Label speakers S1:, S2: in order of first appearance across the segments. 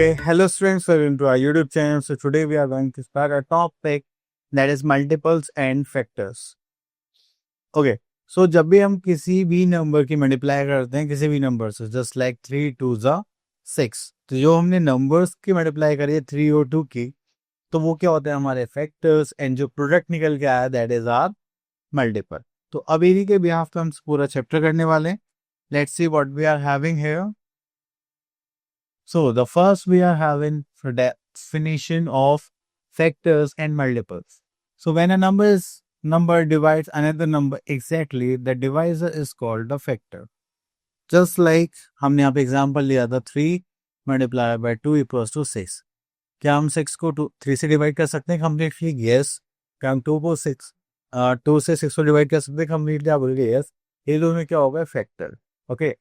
S1: Okay, hello students, welcome to our YouTube channel. So today we are going to start a topic that is multiples and factors. Okay, so जब भी हम किसी भी number की multiply करते हैं किसी भी नंबर से, जस्ट लाइक 3 2 6, तो जो हमने नंबर्स की मल्टीप्लाई करी है 3 और 2 की, तो वो क्या होते हैं हमारे फैक्टर्स, एंड जो प्रोडक्ट निकल के आया दैट इज आर मल्टीपल. तो अब इन्हीं के बिहाफ पे हम पूरा चैप्टर करने वाले हैं. Let's see what we are having here. So the first we are having for definition of factors and multiples. So when a number divides another number exactly, the divisor is called the factor. Just like हमने यहाँ पे example लिया था 3 multiplied by 2 equals to 6. क्या हम 6 को 3 से divide कर सकते हैं कम्प्लीटली? यस. क्या हम 2 को 2 से 6 को डिवाइड कर सकते हैं कम्प्लीटली? आप बोलिए यस. ये दोनों क्या होगा? फैक्टर. ओके,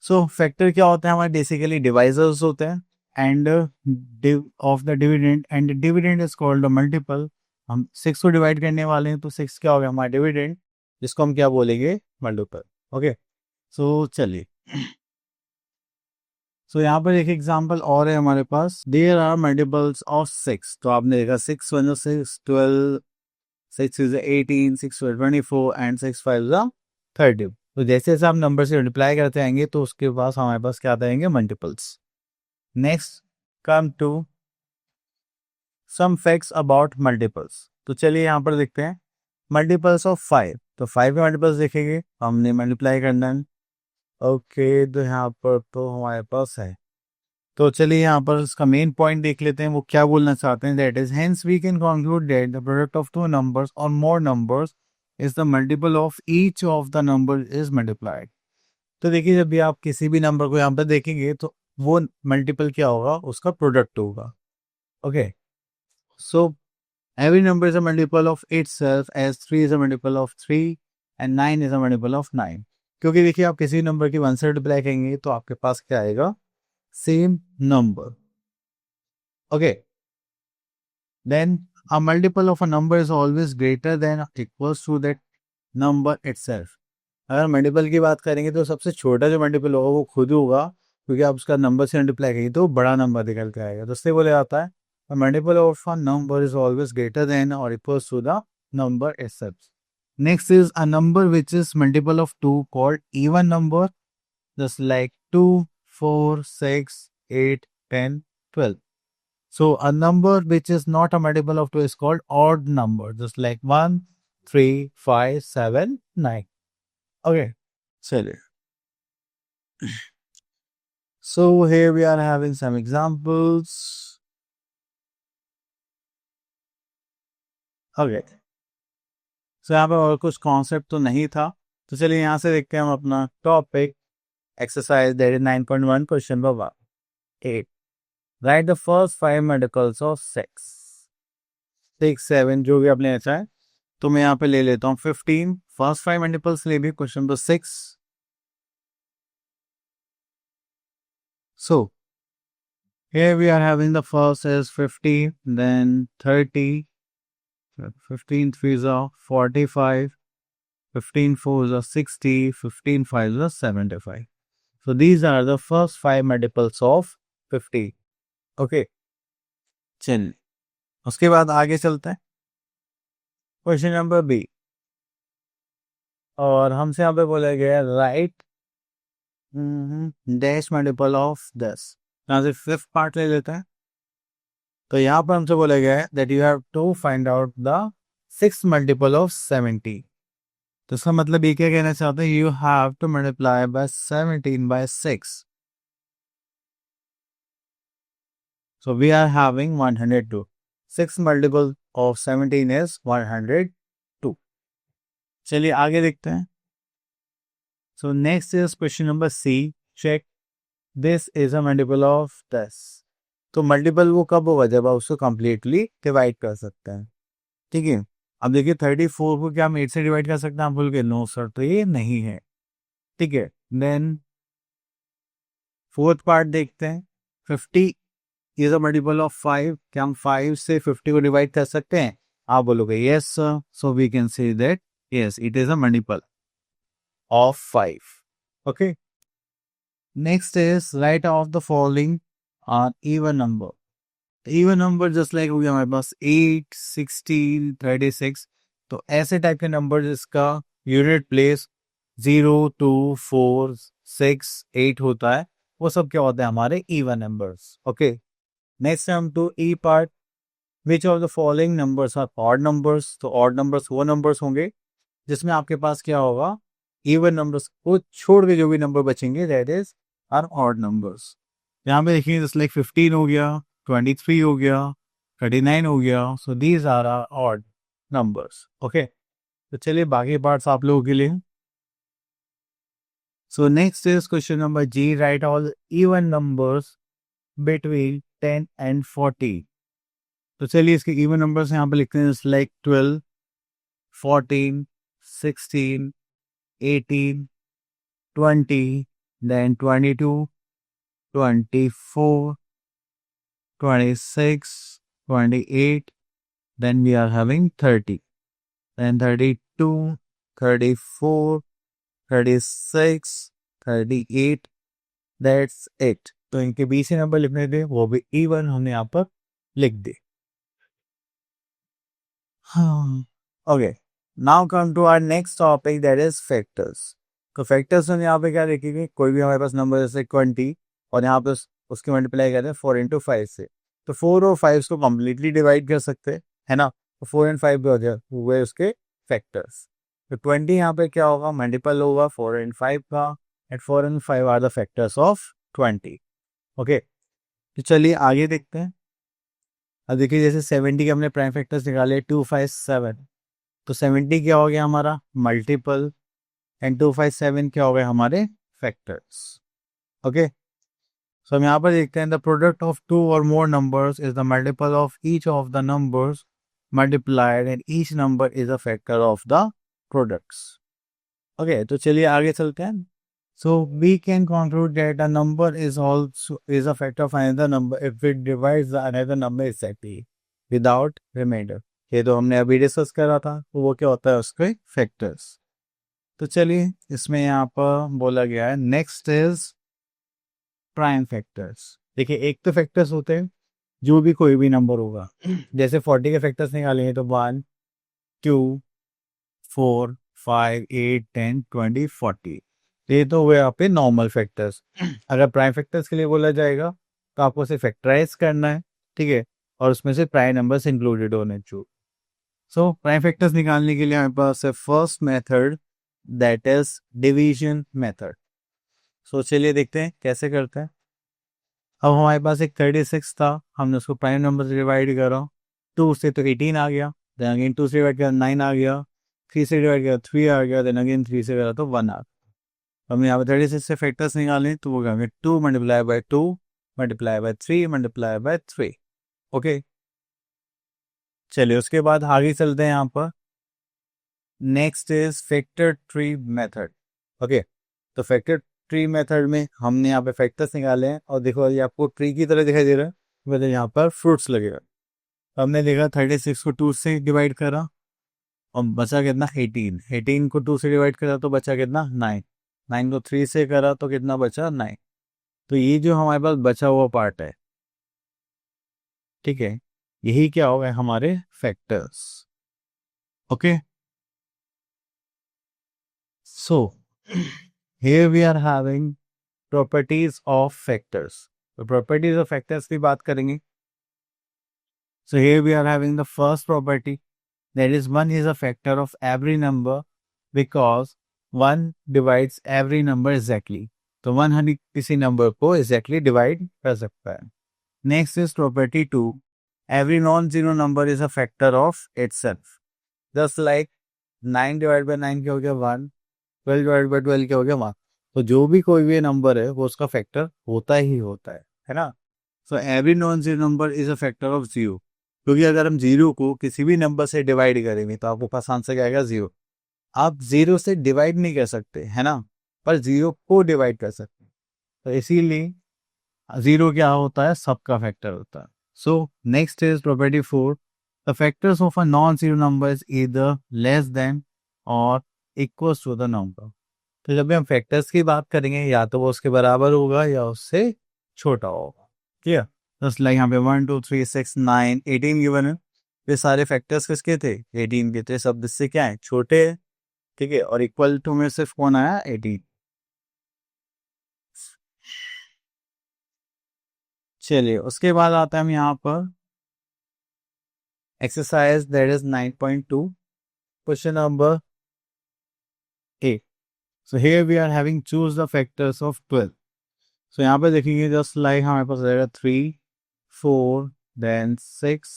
S1: सो फैक्टर क्या होता है हमारे? बेसिकली डिवाइजर्स होते हैं end of the dividend, and dividend is called multiple. हम 6 को डिवाइड करने वाले हैं तो 6 क्या होगा हमारा डिविडेंड, जिसको हम क्या बोलेंगे? मल्टीपल. ओके, सो चलिए. सो यहाँ पर एक एग्जांपल और है हमारे पास. There are multiples of 6. तो आपने देखा 6 1 6, 12, 6 is 18, 6 24 एंड 6 5 30. तो जैसे जैसे आप नंबर से मल्टीप्लाई करते आएंगे तो उसके पास हमारे पास क्या आएंगे? Multiples. Next come to some facts about multiples. तो चलिए यहाँ पर देखते हैं मल्टीपल्स ऑफ 5. तो 5 के मल्टीपल्स देखेंगे, हमने मल्टीप्लाई करना है. ओके, तो यहाँ पर तो हमारे पास है. तो चलिए यहाँ पर इसका मेन पॉइंट देख लेते हैं, वो क्या बोलना चाहते हैं. That is hence we can conclude that the product of two numbers और more numbers is the multiple of each of the number is multiplied. तो देखिए जब भी आप किसी भी नंबर को यहाँ पर देखेंगे तो वो मल्टीपल क्या होगा? उसका प्रोडक्ट होगा. Okay, so every number is a multiple of itself as 3 is a multiple of 3 and 9 is a multiple of 9. क्योंकि देखिए आप किसी नंबर की 1 से मल्टीप्लाई करेंगे तो आपके पास क्या आएगा? Same number. Okay, then a multiple of a number is always greater than or equals to that number itself. अगर मल्टीपल की बात करेंगे तो सबसे छोटा जो मल्टीपल होगा वो खुद होगा, क्योंकि आप उसका नंबर से मल्टीप्लाई करेंगे तो बड़ा नंबर निकल के आएगा. तो इससे बोला जाता है a multiple of a number is always greater than or equals to the number itself. Next is a number which is multiple of 2 called even number, just like 2, 4, 6, 8, 10, 12. So a number which is not a multiple of 2 is called odd number, just like 1, 3, 5, 7, 9. Okay, so here we are having some examples. Okay, so यहाँ पे और कुछ concept तो नहीं था. तो चलिए यहाँ से देखते हैं हम अपना topic exercise that is 9.1 question number 8. Right the first 5 multiples of 6 7 जो भी आपने ऐसा है. तो मैं यहाँ पे ले लेता हूँ 15. फर्स्ट 5 मल्टीपल्स ले भी question number 6. So here we are having the first is 50, then 30, 15 3s are 45, 15 4s are 60, 15 5s are 75. So these are the first 5 multiples of 50. Okay, चलिए उसके बाद आगे चलते हैं क्वेश्चन नंबर बी. और हमसे यहाँ पे बोला गया राइट डैश मल्टीपल ऑफ 10. यहाँ से फिफ्थ पार्ट ले लेते हैं. तो यहाँ पर हमसे बोला गया है that you have to find out the 6 multiple of 70. तो इसका मतलब ये क्या कहना चाहते हैं? You have to multiply by 17 by 6. So we are having 102. 6 multiple of 17 is 102. चलिए आगे देखते हैं. So next is question number C. Check. This is a multiple of 10. तो मल्टीपल वो कब होगा? जब आप उसको कंप्लीटली डिवाइड कर सकते हैं. ठीक है, अब देखिए 34 को क्या हम 8 से डिवाइड कर सकते हैं? आप बोल के नो सर, तो ये नहीं है. ठीक है, देन फोर्थ पार्ट देखते हैं. 50 इज अ मल्टीपल ऑफ 5. क्या हम 5 से 50 को डिवाइड कर सकते हैं? आप बोलोगे yes sir. So we can say that yes it is a multiple of 5. Okay, next is write of the following are even number. Even number just like हो गया हमारे पास 8, 16, 36। तो ऐसे टाइप के नंबर जिसका यूनिट प्लेस 0, 2, 4, 6, 8 होता है, वो सब क्या होता है हमारे इवन नंबर्स। ओके, नेक्स्ट हम to E part. Which of the following numbers are odd numbers. तो ऑड नंबर्स वो नंबर्स होंगे जिसमें आपके पास क्या होगा, इवन नंबर्स को छोड़ के जो भी नंबर बचेंगे that is are odd numbers. यहाँ पे देखिए जस्ट लाइक 15 हो गया, 23 हो गया, 39 हो गया। So these are are odd numbers. Okay, तो चलिए बाकी पार्ट्स आप लोगों के लिए। So next is question number G, write all even numbers between 10 and 40। तो चलिए इसके इवन नंबर्स यहाँ पे लिखते हैं just like 12, 14, 16, 18, 20, then 22, 24, 26, 28, then we are having 30, then 32, 34, 36, 38, that's it। तो इनके बीच से नंबर लिखने थे, वो भी इवन हमने यहाँ पर लिख दे। हाँ, okay, now come to our next topic that is factors. तो फैक्टर्स में यहाँ पे क्या देखेंगे, कोई भी हमारे पास नंबर जैसे 20 और यहाँ पे उसके मल्टीप्लाई करते हैं 4 इंटू 5 से। तो 4 और 5 को कम्प्लीटली डिवाइड कर सकते हैं, है ना। तो 4 एंड 5 भी हो जाए हुए उसके फैक्टर्स। तो 20 यहाँ पे क्या होगा, मल्टीपल होगा 4 एंड 5 का, and 4 and 5 are the factors of 20। Okay, तो चलिए आगे देखते हैं। अब देखिए जैसे 70 के हमने प्राइम फैक्टर्स निकाले 257, तो 70 क्या हो गया हमारा मल्टीपल, एंड 257 क्या हो गए हमारे फैक्टर्स। ओके, सो हम यहाँ पर देखते हैं द प्रोडक्ट ऑफ टू और more numbers is the multiple of each of the numbers multiplied, and each number is a factor of the products. Okay, तो चलिए आगे चलते हैं। So we can conclude that a number is also is a factor of another number if it divides the another number exactly without remainder. ये तो हमने अभी discuss करा था, तो वो क्या होता है उसके फैक्टर्स। तो चलिए इसमें यहाँ पर बोला गया है नेक्स्ट इज प्राइम फैक्टर्स। देखिए एक तो फैक्टर्स होते हैं जो भी कोई भी नंबर होगा, जैसे 40 के फैक्टर्स निकालेंगे तो 1, 2, 4, 5, 8, 10, 20, 40। ये तो हुए आप पे नॉर्मल फैक्टर्स। अगर प्राइम फैक्टर्स के लिए बोला जाएगा तो आपको उसे फैक्टराइज करना है, ठीक है, और उसमें से प्राइम नंबर्स इंक्लूडेड होने चाहिए। सो प्राइम फैक्टर्स निकालने के लिए हमारे पास है first method that is division method. So चलिए देखते हैं कैसे करते हैं। अब हमारे पास एक 36 था, हमने उसको प्राइम नंबर से डिवाइड करा, 2 से तो 18 आ गया, देन अगेन 2 से डिवाइड करा 9 आ गया, 3 से डिवाइड करा 3 आ गया, देन अगेन 3 से करा तो 1 आ गया। हमने यहाँ पे 36 से फैक्टर्स निकाले तो वो कहेंगे 2 multiply bye 2 multiply bye 3 multiply by 3। Okay, चलिए उसके बाद आगे चलते हैं यहाँ पर। Next is factor tree method. Okay, तो फैक्टर ट्री मेथड में हमने यहाँ पे फैक्टर्स निकाले हैं, और देखो ये आपको ट्री की तरह दिखाई दे रहा है, मतलब यहाँ पर फ्रूट्स लगेगा। हमने देखा 36 को 2 से डिवाइड करा और बचा कितना 18, 18 को 2 से डिवाइड करा तो बचा कितना 9, 9 को 3 से करा तो कितना बचा 9। तो ये जो हमारे पास बचा हुआ पार्ट है, ठीक है, यही क्या होगा हमारे factors. Okay, so here we are having properties of factors। तो properties of factors की बात करेंगे। So here we are having the first property, that is 1 is a factor of every number because 1 divides every number exactly। तो 1 हर किसी number को exactly divide कर सकता है। Next is property 2, every non-zero number is a factor of itself। Just like 9 divided by 9 क्या हो गया 1, 12 divided by 12 क्या हो गया 1। तो जो भी कोई भी नंबर है वो उसका फैक्टर होता ही होता है ना। So every non zero number is a factor of zero, क्योंकि अगर हम जीरो को किसी भी नंबर से डिवाइड करेंगे तो आपको पास आंसर क्या आएगा जीरो। आप जीरो से डिवाइड नहीं कर सकते है ना, पर जीरो को डिवाइड कर सकते हैं। तो इसीलिए जीरो क्या होता है, सबका फैक्टर होता है। सो next is property 4, the factors of a non zero number is either less than और इक्वल टू द नंबर। तो जब भी हम फैक्टर्स की बात करेंगे या तो वो उसके बराबर होगा या उससे छोटा होगा। क्लियर। जस्ट लाइक यहाँ पे 1 2 3 6 9 18 गिवन है। ये सारे फैक्टर्स किसके थे? 18 के थे। सब इससे क्या है? छोटे है, ठीक है। और इक्वल टू में सिर्फ कौन आया? 18। चलिए उसके बाद आता है हम यहाँ पर exercise that is 9.2 question number 8। So here we are having choose the factors of 12। सो यहाँ पे देखेंगे जस्ट लाइक हमारे पास रहेगा 3 4 देन 6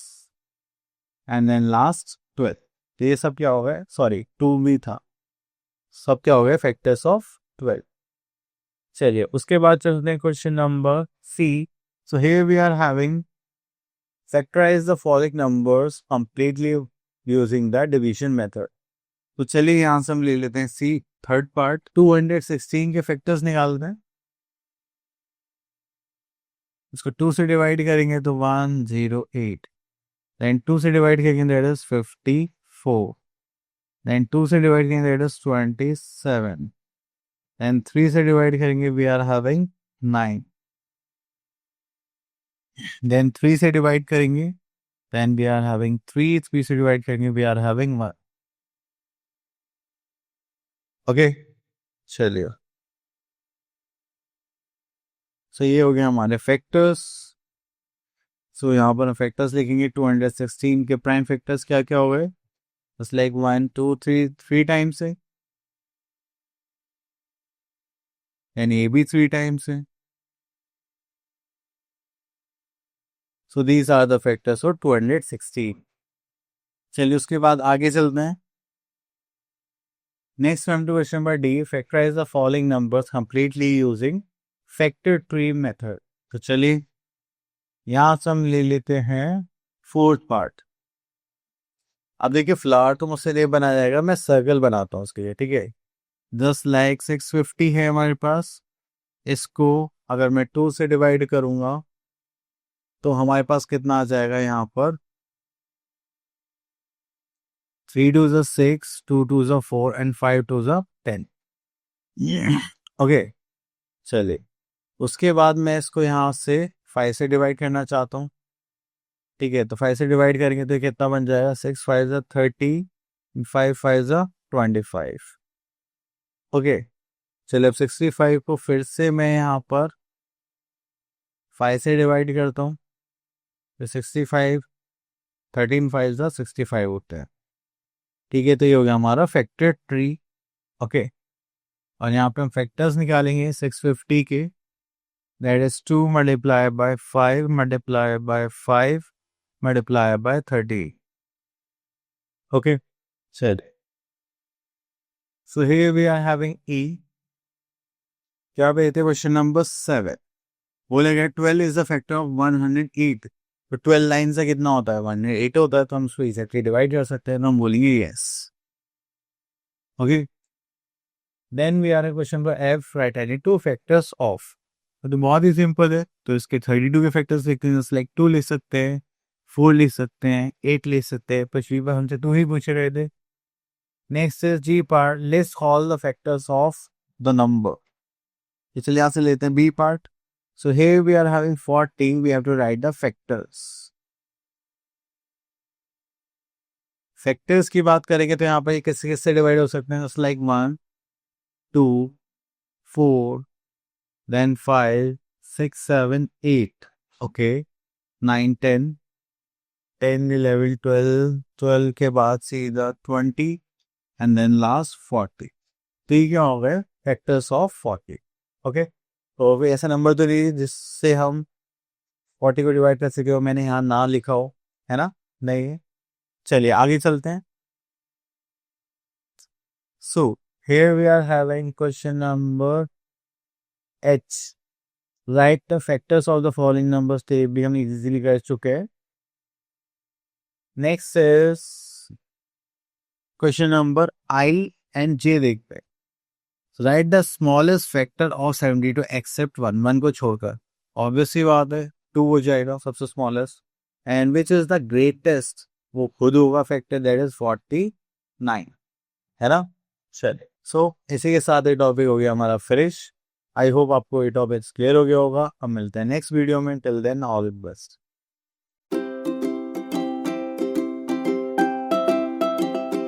S1: एंड देन लास्ट 12। तो ये सब क्या हो गए? सॉरी 2 भी था। सब क्या हो गए? Factors of 12। चलिए उसके बाद चलते हैं question number C. So here we are having factorize the following numbers completely using the division method. तो चलिए यहाँ से हम ले लेते हैं सी थर्ड पार्ट। 216 के फैक्टर्स निकालते हैं। इसको 2 से डिवाइड करेंगे तो 108, देन 2 से डिवाइड करेंगे दैट इज 54, देन 2 से डिवाइड करेंगे दैट इज 27, देन 3 से डिवाइड करेंगे वी आर हैविंग 9, देन 3 से डिवाइड करेंगे देन वी आर हैविंग 3 से डिवाइड करेंगे वी आर हैविंग 1। ओके चलिए। सो ये हो गया हमारे फैक्टर्स। सो यहाँ पर हम फैक्टर्स लिखेंगे। 216 के प्राइम फैक्टर्स क्या क्या हो गए? बस लाइक 1 2 3 3 टाइम्स है, यानी ये भी 3 टाइम्स है। So these are the factors for 216। चलिए उसके बाद आगे चलते हैं। Next come to question number D. Factorize the following numbers completely using factor tree method. तो चलिए यहां से हम ले लेते हैं फोर्थ पार्ट। अब देखिए फ्लावर तो मुझसे नहीं बनाया जाएगा, मैं सर्कल बनाता हूँ उसके लिए, ठीक है। जस्ट लाइक 650 है हमारे पास। इसको अगर मैं 2 से डिवाइड करूंगा तो हमारे पास कितना आ जाएगा? यहाँ पर 3 2 is 6, 2 2 is 4 and 5 2 is 10। Okay चलिए उसके बाद मैं इसको यहाँ से 5 से डिवाइड करना चाहता हूँ, ठीक है। तो 5 से डिवाइड करेंगे तो कितना बन जाएगा? 6 5 is 30, 5 5 is 25। ओके चलिए अब 65 को फिर से मैं यहाँ पर 5 से डिवाइड करता हूँ तो 65 13 5 is 65 होता है, ठीक है। तो ये हो गया हमारा फैक्टर ट्री। ओके और यहाँ पे हम फैक्टर्स निकालेंगे 650 के। That is 2 multiply by 5 multiply by 5 multiply by 30। Okay चलिए so here we are having E. क्या कहते हैं क्वेश्चन नंबर 7। बोलेगा 12 इज द फैक्टर ऑफ 108। तो 12 लाइन से कितना होता है? 108 होता है। तो हम उसको एग्जैक्टली डिवाइड कर सकते हैं, तो हम बोलेंगे yes. Okay then we are a question number F. Write any 2 factors of. तो बहुत ही सिंपल है। तो इसके 32 के फैक्टर्स लिखते हैं। लाइक 2 लिख सकते हैं, 4 लिख सकते हैं, 8 लिख सकते हैं। पिछली बार हमसे 2 ही पूछ रहे थे। Next is G part. List all the factors of the number. चलिए यहाँ से लेते हैं B part. So here we are having 14, we have to write the factors. Factors की बात करेंगे तो यहाँ पर किससे किससे डिवाइड हो सकते हैं? Just like 1 2 4 then 5 6 7 8। ओके 9 10 10 11 12 12 के बाद सीधा 20 एंड देन लास्ट 40। तो ये क्या हो गए? Factors of 40। ओके तो अभी ऐसा नंबर तो नहीं जिससे हम 40 को डिवाइड कर सके हो, मैंने यहाँ ना लिखा हो, है ना? नहीं है। चलिए आगे चलते हैं। So here we are having question number H. Write the factors of the following numbers. तो भी हम इजीली कर चुके हैं। Next is question number I and J देखते हैं। Write the smallest factor of 72 except 1। 1 को छोड़कर ऑब्वियसली बात है 2 हो जाएगा सबसे smallest. And which is the greatest? वो खुद होगा फैक्टर, दैट इज 49, है ना? चलिए सो इसी के साथ ये टॉपिक हो गया हमारा फिनिश। आई होप आपको ये टॉपिक्स क्लियर हो गया होगा। अब मिलते हैं नेक्स्ट वीडियो में, till then all the best.